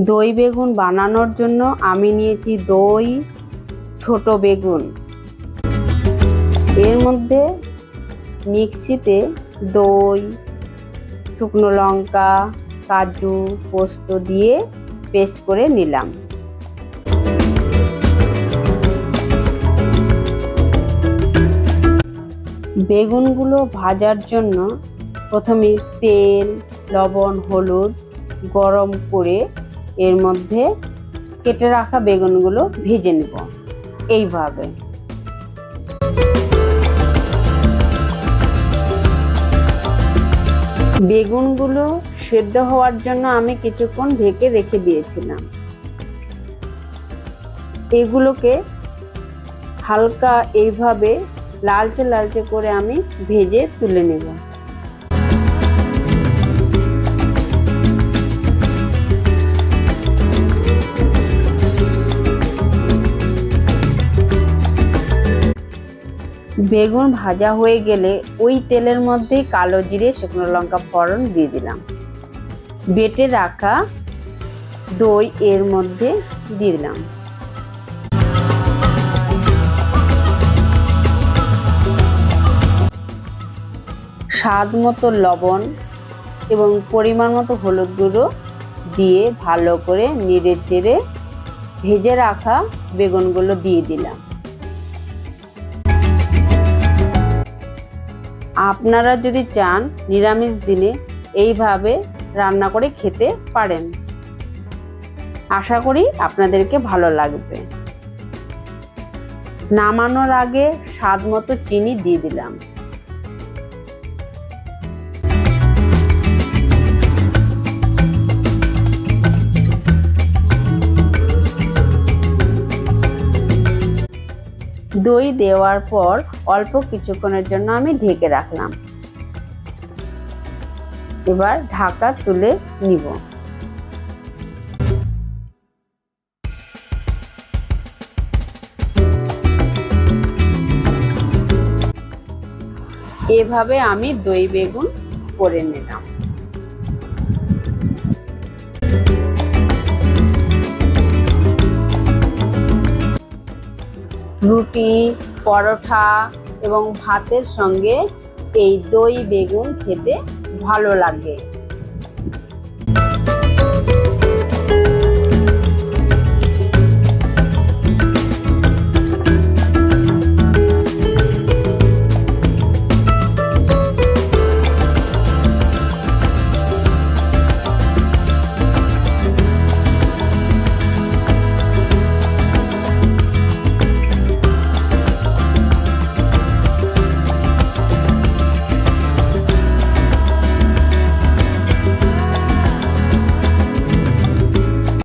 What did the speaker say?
দই বেগুন বানানোর জন্য আমি নিয়েছি দই, ছোট বেগুন। এর মধ্যে মিক্সিতে দই, শুকনো লঙ্কা, কাজু, পোস্ত দিয়ে পেস্ট করে নিলাম। বেগুনগুলো ভাজার জন্য প্রথমে তেল, লবণ, হলুদ গরম করে এর মধ্যে কেটে রাখা বেগুনগুলো ভেজে নেব এইভাবে। বেগুনগুলো সেদ্ধ হওয়ার জন্য আমি কিছুক্ষণ ঢেকে রেখে দিয়েছিলাম। এগুলোকে হালকা এইভাবে লালচে লালচে করে আমি ভেজে তুলে নেব। বেগুন ভাজা হয়ে গেলে ওই তেলের মধ্যে কালো জিরে, শুকনো লঙ্কা ফোড়ন দিয়ে দিলাম। বেটে রাখা দই এর মধ্যে দিয়ে দিলাম। স্বাদ মতো লবণ এবং পরিমাণ মতো হলুদ গুঁড়ো দিয়ে ভালো করে নেড়ে চেড়ে ভেজে রাখা বেগুনগুলো দিয়ে দিলাম। আপনারা যদি চান নিরামিষ দিনে এইভাবে রান্না করে খেতে পারেন। আশা করি আপনাদেরকে ভালো লাগবে। নামানোর আগে স্বাদ মতো চিনি দিয়ে দিলাম। দই দেওয়ার পর অল্প কিছুক্ষণের জন্য আমি ঢেকে রাখলাম। এবার ঢাকা তুলে নিব। এভাবে আমি দই বেগুন করে নিলাম। রুটি, পরোটা এবং ভাতের সঙ্গে এই দই বেগুন খেতে ভালো লাগে।